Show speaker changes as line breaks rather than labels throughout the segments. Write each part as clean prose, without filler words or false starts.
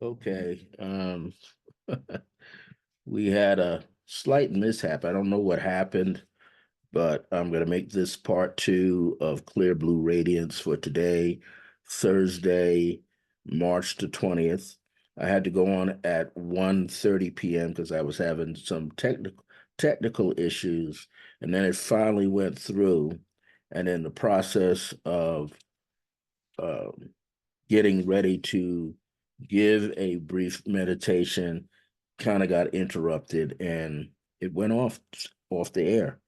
Okay. We had a slight mishap. I don't know what happened, but I'm going to make this part two of Clear Blue Radiance for today, Thursday, March the 20th. I had to go on at 1:30 p.m. because I was having some technical issues, and then it finally went through. And in the process of um, getting ready to give a brief meditation, kind of got interrupted and it went off the air.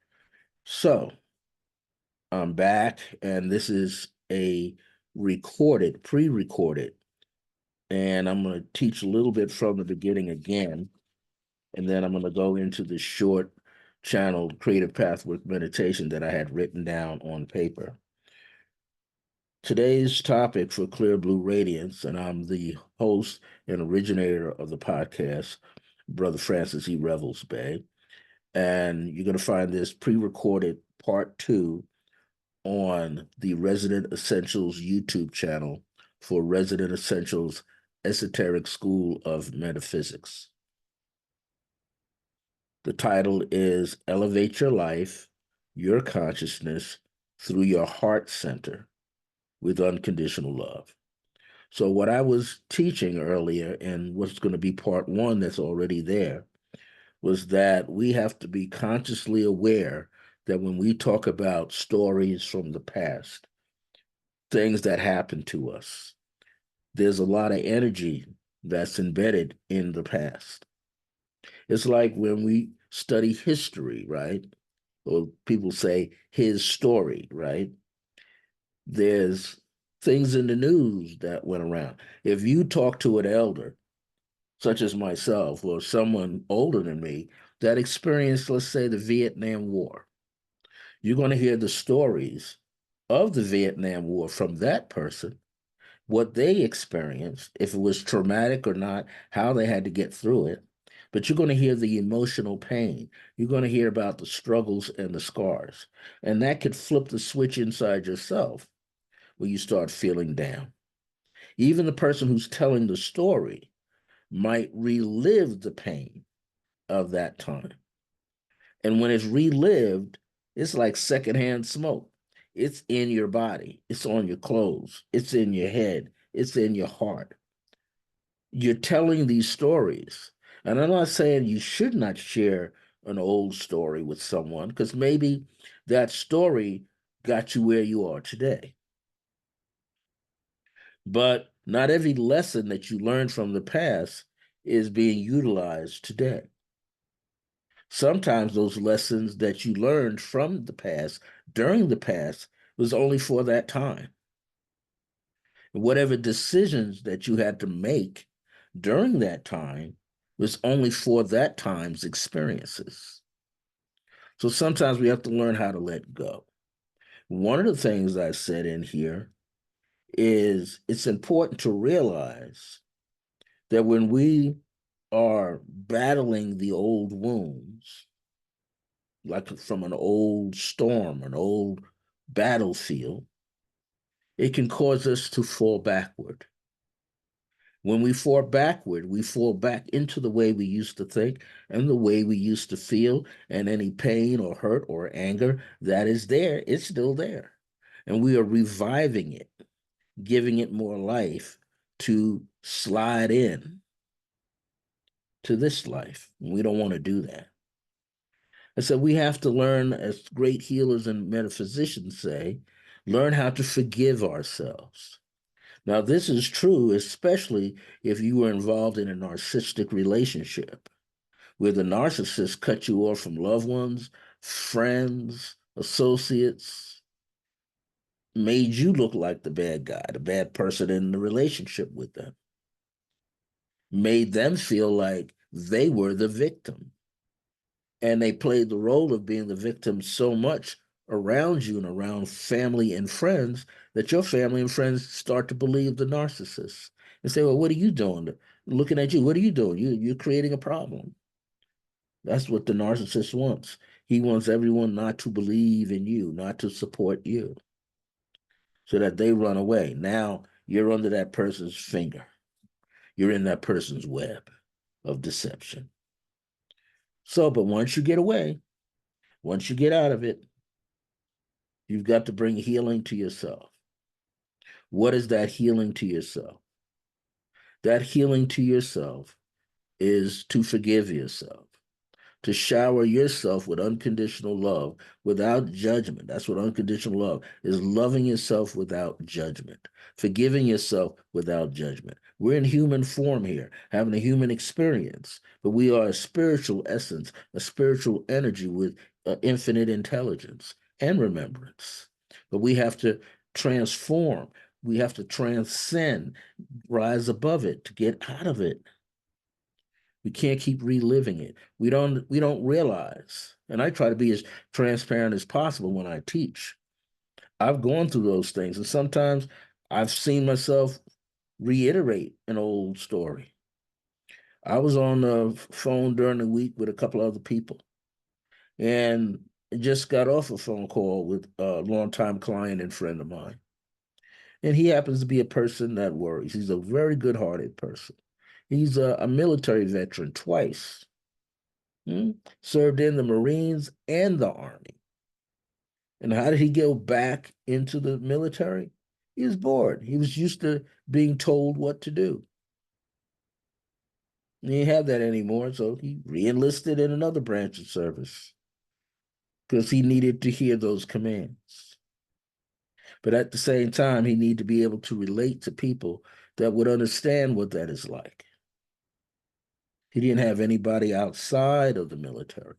So I'm back, and this is a pre-recorded, and I'm going to teach a little bit from the beginning again, and then I'm going to go into the short channeled creative pathwork meditation that I had written down on paper. Today's topic for Clear Blue Radiance, and I'm the host and originator of the podcast, Brother Francis E. Revels-Bey. And you're going to find this pre-recorded part two on the Resident Essentials YouTube channel for Resident Essentials Esoteric School of Metaphysics. The title is Elevate Your Life, Your Consciousness Through Your Heart Center with Unconditional Love. So what I was teaching earlier, and what's going to be part one that's already there, was that we have to be consciously aware that when we talk about stories from the past, things that happened to us, there's a lot of energy that's embedded in the past. It's like when we study history, right? Or people say his story, right? There's things in the news that went around. If you talk to an elder, such as myself or someone older than me, that experienced, let's say, the Vietnam War, you're going to hear the stories of the Vietnam War from that person, what they experienced, if it was traumatic or not, how they had to get through it. But you're going to hear the emotional pain. You're going to hear about the struggles and the scars. And that could flip the switch inside yourself where you start feeling down. Even the person who's telling the story might relive the pain of that time. And when it's relived, it's like secondhand smoke. It's in your body, it's on your clothes, it's in your head, it's in your heart. You're telling these stories. And I'm not saying you should not share an old story with someone, because maybe that story got you where you are today. But not every lesson that you learned from the past is being utilized today. Sometimes those lessons that you learned from the past, during the past, was only for that time. Whatever decisions that you had to make during that time was only for that time's experiences. So sometimes we have to learn how to let go. One of the things I said in here is it's important to realize that when we are battling the old wounds, like from an old storm, an old battlefield, it can cause us to fall backward. When we fall backward, we fall back into the way we used to think and the way we used to feel, and any pain or hurt or anger that is there, it's still there. And we are reviving it, giving it more life to slide in to this life. We don't want to do that. And so we have to learn, as great healers and metaphysicians say, learn how to forgive ourselves. Now, this is true, especially if you were involved in a narcissistic relationship where the narcissist cut you off from loved ones, friends, associates, made you look like the bad guy, the bad person in the relationship with them, made them feel like they were the victim. And they played the role of being the victim so much around you and around family and friends that your family and friends start to believe the narcissist and say, well, what are you doing? Looking at you, what are you doing? You're creating a problem. That's what the narcissist wants. He wants everyone not to believe in you, not to support you, so that they run away. Now you're under that person's finger. You're in that person's web of deception. So, but once you get away, once you get out of it, you've got to bring healing to yourself. What is that healing to yourself? That healing to yourself is to forgive yourself, to shower yourself with unconditional love without judgment. That's what unconditional love is, loving yourself without judgment, forgiving yourself without judgment. We're in human form here, having a human experience, but we are a spiritual essence, a spiritual energy with infinite intelligence and remembrance. But we have to transform, we have to transcend, rise above it to get out of it. We can't keep reliving it. We don't realize. And I try to be as transparent as possible when I teach. I've gone through those things, and sometimes I've seen myself reiterate an old story. I was on the phone during the week with a couple other people, and just got off a phone call with a longtime client and friend of mine. And he happens to be a person that worries. He's a very good-hearted person. He's a military veteran twice. Served in the Marines and the Army. And how did he go back into the military? He was bored. He was used to being told what to do. He didn't have that anymore, so he re-enlisted in another branch of service because he needed to hear those commands. But at the same time, he needed to be able to relate to people that would understand what that is like. He didn't have anybody outside of the military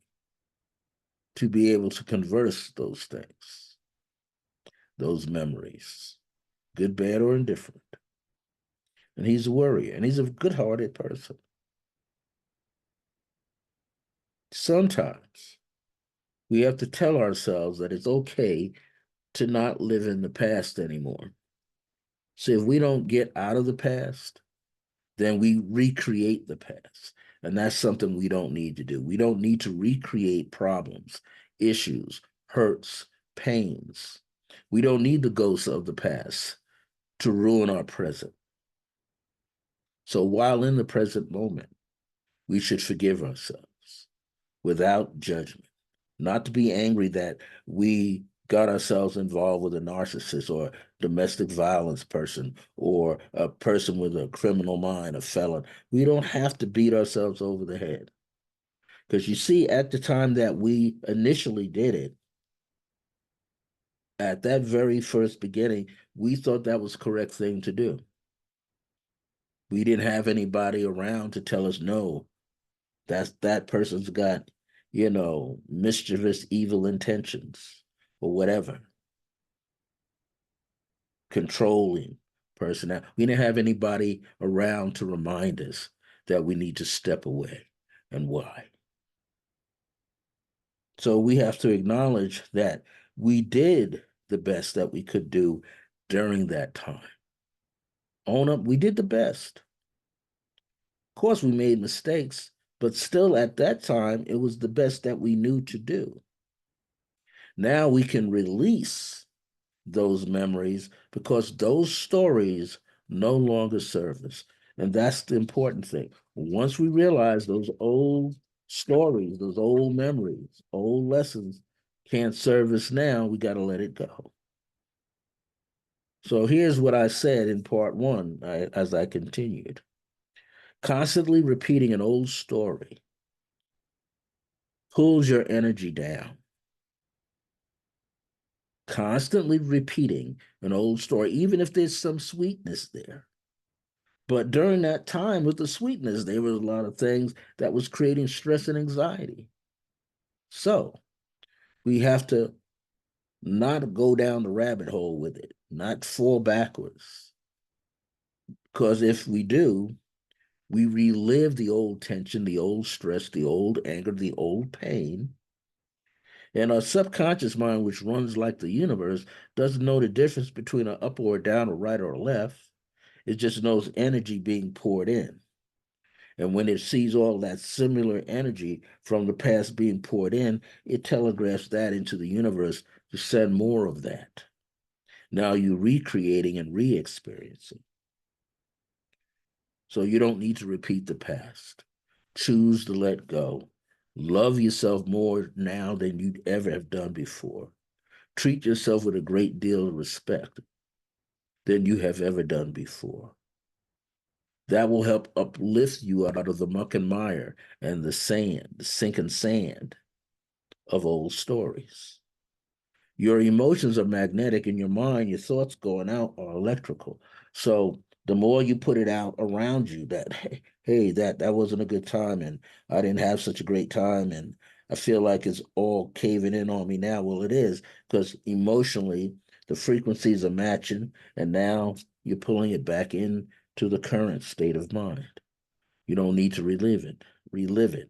to be able to converse those things, those memories, good, bad, or indifferent. And he's a worrier, and he's a good-hearted person. Sometimes we have to tell ourselves that it's okay to not live in the past anymore. So if we don't get out of the past, then we recreate the past. And that's something we don't need to do. We don't need to recreate problems, issues, hurts, pains. We don't need the ghosts of the past to ruin our present. So while in the present moment, we should forgive ourselves without judgment, not to be angry that we got ourselves involved with a narcissist or domestic violence person or a person with a criminal mind, a felon. We don't have to beat ourselves over the head. Because you see, at the time that we initially did it, at that very first beginning, we thought that was the correct thing to do. We didn't have anybody around to tell us, no, that person's got, mischievous, evil intentions or whatever. Controlling personality. We didn't have anybody around to remind us that we need to step away and why. So we have to acknowledge that we did the best that we could do during that time. Own up, we did the best. Of course, we made mistakes, but still at that time, it was the best that we knew to do. Now we can release those memories because those stories no longer serve us. And that's the important thing. Once we realize those old stories, those old memories, old lessons can't serve us now, we got to let it go. So here's what I said in part one as I continued. Constantly repeating an old story pulls your energy down. Constantly repeating an old story, even if there's some sweetness there. But during that time with the sweetness, there was a lot of things that was creating stress and anxiety. So we have to not go down the rabbit hole with it, not fall backwards. Because if we do, we relive the old tension, the old stress, the old anger, the old pain. And our subconscious mind, which runs like the universe, doesn't know the difference between an up or a down, or right or a left. It just knows energy being poured in. And when it sees all that similar energy from the past being poured in, it telegraphs that into the universe to send more of that. Now you're recreating and re-experiencing. So you don't need to repeat the past. Choose to let go. Love yourself more now than you'd ever have done before. Treat yourself with a great deal of respect than you have ever done before. That will help uplift you out of the muck and mire and the sand, the sinking sand of old stories. Your emotions are magnetic in your mind, your thoughts going out are electrical. So the more you put it out around you that, hey, that wasn't a good time and I didn't have such a great time and I feel like it's all caving in on me now. Well, it is because emotionally the frequencies are matching and now you're pulling it back in to the current state of mind. You don't need to relive it. Relive it.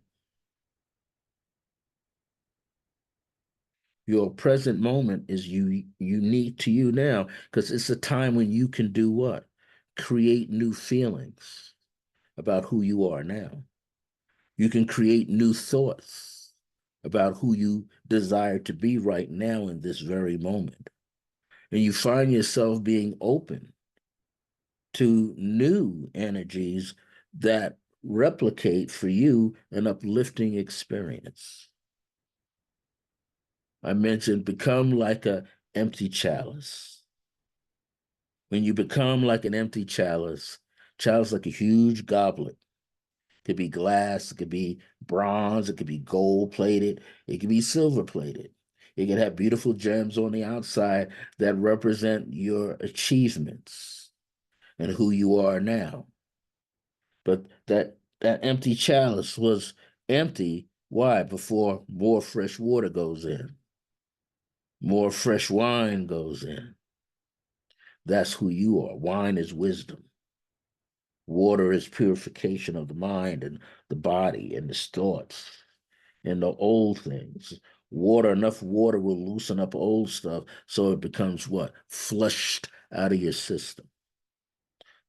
Your present moment is unique to you now because it's a time when you can do what? Create new feelings about who you are now. You can create new thoughts about who you desire to be right now in this very moment. And you find yourself being open to new energies that replicate for you an uplifting experience. I mentioned become like an empty chalice. When you become like an empty chalice, chalice like a huge goblet. It could be glass, it could be bronze, it could be gold plated, it could be silver plated. It could have beautiful gems on the outside that represent your achievements and who you are now. But that empty chalice was empty. Why? Before more fresh water goes in, more fresh wine goes in. That's who you are. Wine is wisdom. Water is purification of the mind and the body and the thoughts and the old things. Water, enough water will loosen up old stuff so it becomes what? Flushed out of your system,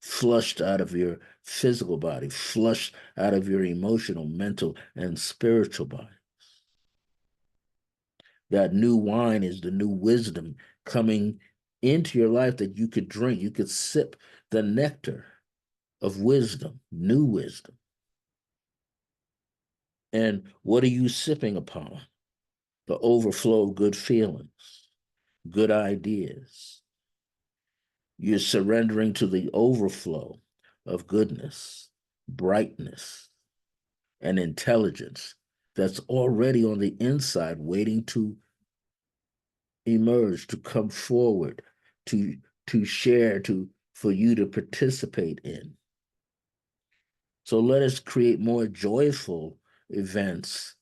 flushed out of your physical body, flushed out of your emotional, mental, and spiritual body. That new wine is the new wisdom coming into your life that you could drink. You could sip the nectar of wisdom, new wisdom. And what are you sipping upon? The overflow of good feelings, good ideas. You're surrendering to the overflow of goodness, brightness, and intelligence that's already on the inside waiting to emerge, to come forward, to share, for you to participate in. So let us create more joyful events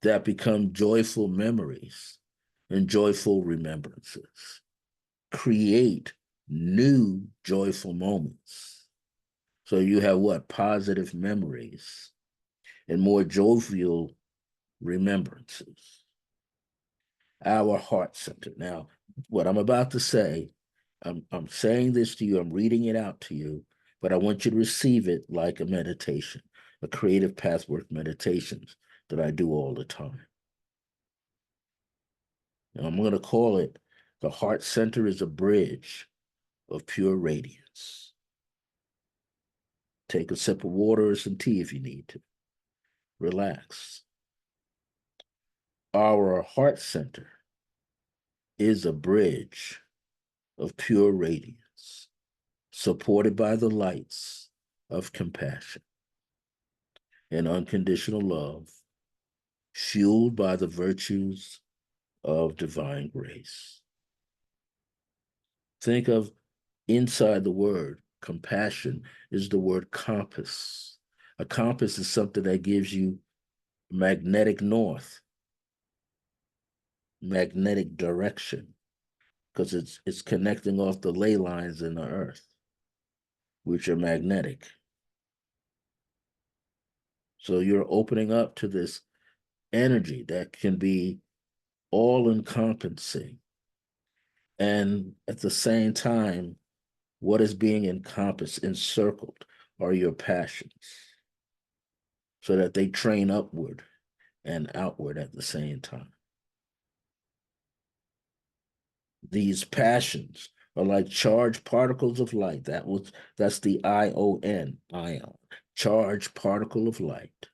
that become joyful memories and joyful remembrances. Create new joyful moments. So you have what? Positive memories and more jovial remembrances. Our heart center. Now, what I'm about to say, I'm saying this to you, I'm reading it out to you, but I want you to receive it like a meditation, a creative pathwork meditations that I do all the time. And I'm going to call it the heart center is a bridge of pure radiance. Take a sip of water or some tea if you need to. Relax. Our heart center is a bridge of pure radiance, supported by the lights of compassion and unconditional love, fueled by the virtues of divine grace. Think of inside the word compassion is the word compass. A compass is something that gives you magnetic north, magnetic direction, because it's connecting off the ley lines in the earth, which are magnetic. So you're opening up to this energy that can be all encompassing. And at the same time, what is being encompassed, encircled, are your passions, so that they train upward and outward at the same time. These passions are like charged particles of light. That's the ion, ion, charged particle of light,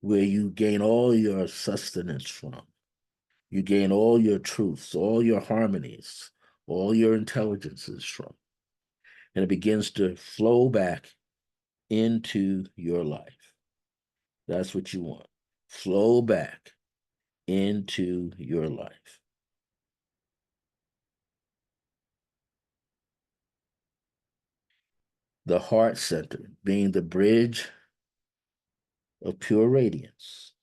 where you gain all your sustenance from. You gain all your truths, all your harmonies, all your intelligences from. And it begins to flow back into your life. That's what you want. Flow back into your life. The heart center being the bridge of pure radiance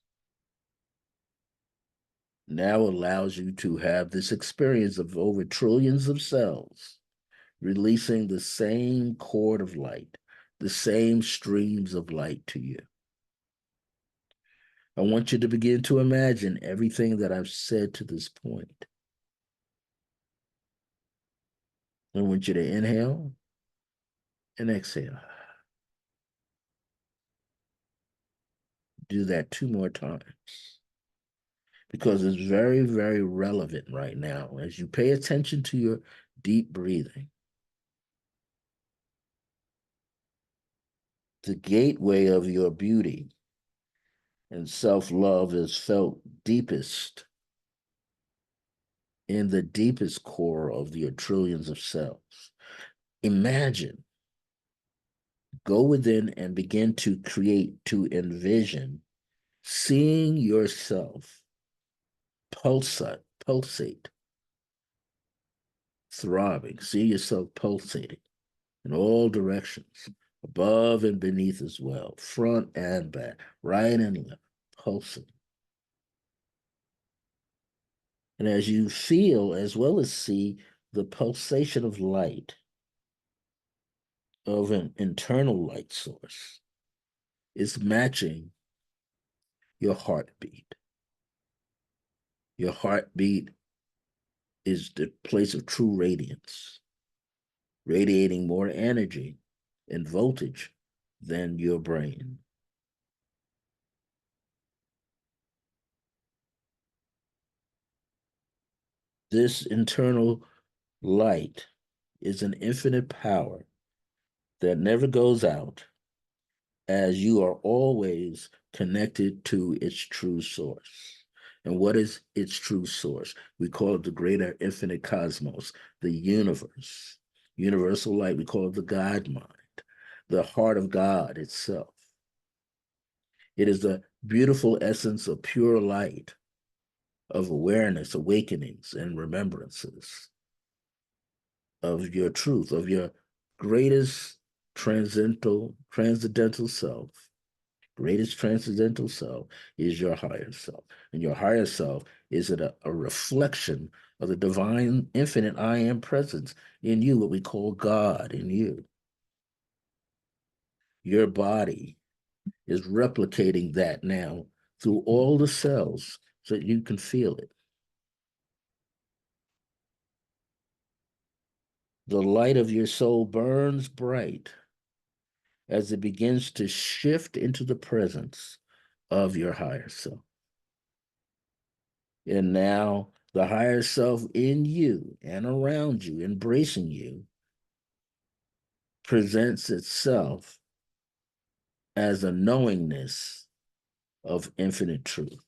now allows you to have this experience of over trillions of cells releasing the same chord of light, the same streams of light to you. I want you to begin to imagine everything that I've said to this point. I want you to inhale and exhale. Do that 2 more times because it's very, very relevant right now as you pay attention to your deep breathing. The gateway of your beauty and self-love is felt deepest in the deepest core of your trillions of cells. Imagine, go within and begin to create, to envision, seeing yourself pulsate, throbbing, see yourself pulsating in all directions, above and beneath as well, front and back, right and left, pulsing. And as you feel as well as see the pulsation of light, of an internal light source, is matching your heartbeat. Your heartbeat is the place of true radiance, radiating more energy and voltage than your brain. This internal light is an infinite power that never goes out, as you are always connected to its true source. And what is its true source? We call it the greater infinite cosmos, the universe. Universal light, we call it the God mind, the heart of God itself. It is the beautiful essence of pure light, of awareness, awakenings, and remembrances of your truth, of your greatest transcendental self. Greatest transcendental self is your higher self. And your higher self is a reflection of the divine infinite I am presence in you, what we call God in you. Your body is replicating that now through all the cells so that you can feel it. The light of your soul burns bright as it begins to shift into the presence of your higher self. And now the higher self in you and around you, embracing you, presents itself as a knowingness of infinite truth.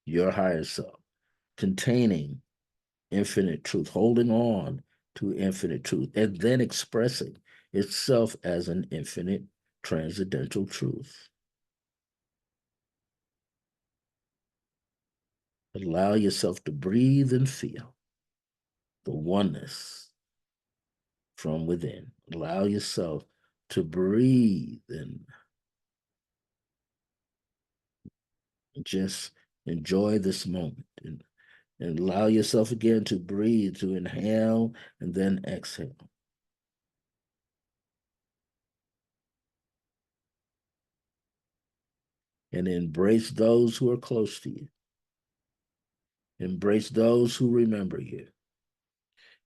Your higher self, containing infinite truth, holding on to infinite truth, and then expressing itself as an infinite transcendental truth. Allow yourself to breathe and feel the oneness from within. Allow yourself to breathe and just enjoy this moment and allow yourself again to breathe, to inhale and then exhale. And embrace those who are close to you. Embrace those who remember you.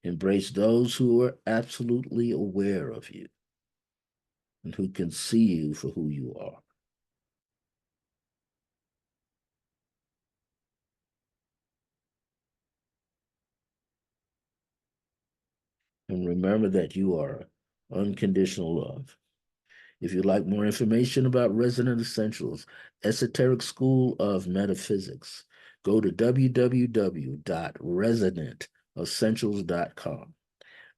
Embrace those who are absolutely aware of you and who can see you for who you are. And remember that you are unconditional love. If you'd like more information about Resonant Essentials, Esoteric School of Metaphysics, go to www.resonantessentials.com.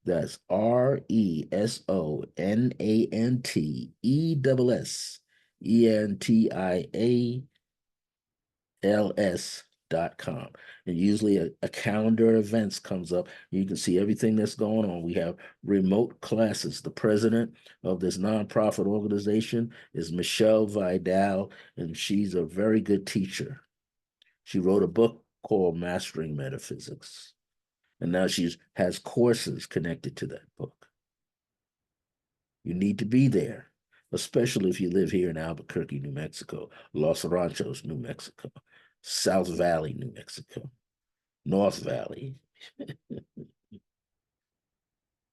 That's RESONANTESENTIALS.com. And usually a calendar of events comes up. You can see everything that's going on. We have remote classes. The president of this nonprofit organization is Michelle Vidal, and she's a very good teacher. She wrote a book called Mastering Metaphysics, and now she has courses connected to that book. You need to be there, especially if you live here in Albuquerque, New Mexico, Los Ranchos, New Mexico, South Valley, New Mexico, North Valley,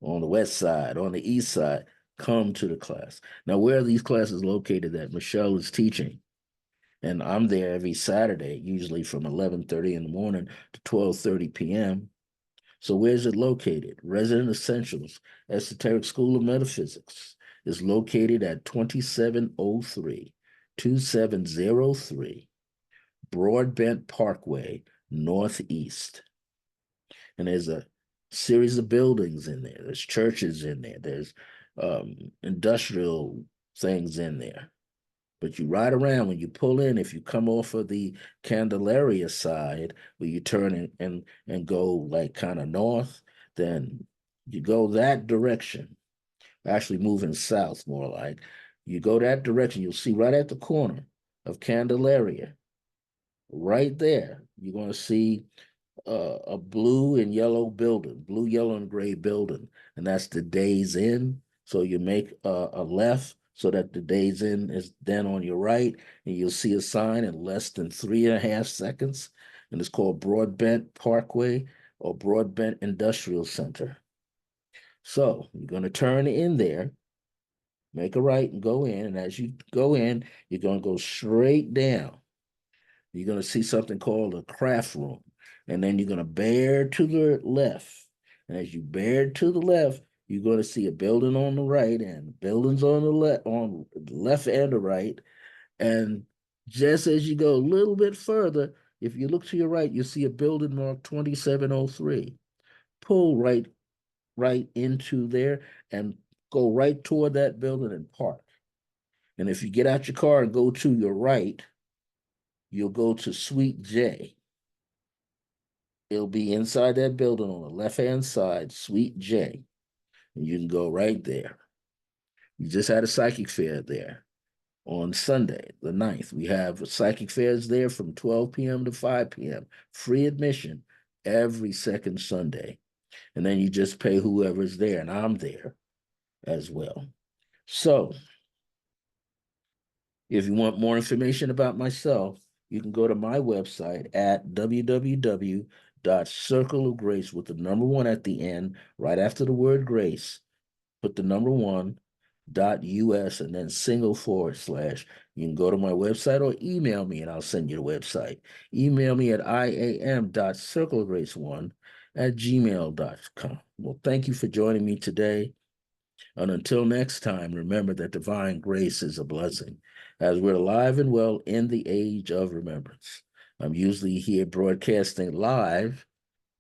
on the west side, on the east side. Come to the class. Now, where are these classes located that Michelle is teaching? And I'm there every Saturday, usually from 11:30 in the morning to 12:30 p.m. So where's it located? Resident Essentials, Esoteric School of Metaphysics is located at 2703 Broadbent Parkway, Northeast. And there's a series of buildings in there. There's churches in there. There's industrial things in there. But you ride around when you pull in, if you come off of the Candelaria side, where you turn and go like kind of north, then you go that direction, actually moving south more like. You go that direction, you'll see right at the corner of Candelaria, right there, you're going to see a blue and yellow building, blue, yellow, and gray building, and that's the Days Inn. So you make a left so that the Days Inn is then on your right, and you'll see a sign in less than 3.5 seconds, and it's called Broadbent Parkway or Broadbent Industrial Center. So you're going to turn in there, make a right, and go in. And as you go in, you're going to go straight down. You're going to see something called a craft room. And then you're going to bear to the left. And as you bear to the left, you're going to see a building on the right and buildings on the left and the right. And just as you go a little bit further, if you look to your right, you see a building marked 2703. Pull right into there and go right toward that building and park. And if you get out your car and go to your right, you'll go to Suite J. It'll be inside that building on the left-hand side, Suite J. And you can go right there. We just had a psychic fair there on Sunday, the 9th. We have psychic fairs there from 12 p.m. to 5 p.m. Free admission every second Sunday. And then you just pay whoever's there, and I'm there as well. So if you want more information about myself, you can go to my website at www.circleofgrace with the number 1 at the end, right after the word grace, put the number 1.us and then /. You can go to my website or email me and I'll send you the website. Email me at iam.circleofgrace1@gmail.com. Well, thank you for joining me today. And until next time, remember that divine grace is a blessing, as we're alive and well in the age of remembrance. I'm usually here broadcasting live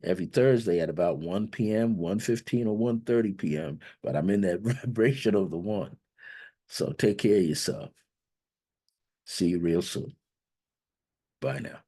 every Thursday at about 1 p.m., 1:15 or 1:30 p.m., but I'm in that vibration of the 1. So take care of yourself. See you real soon. Bye now.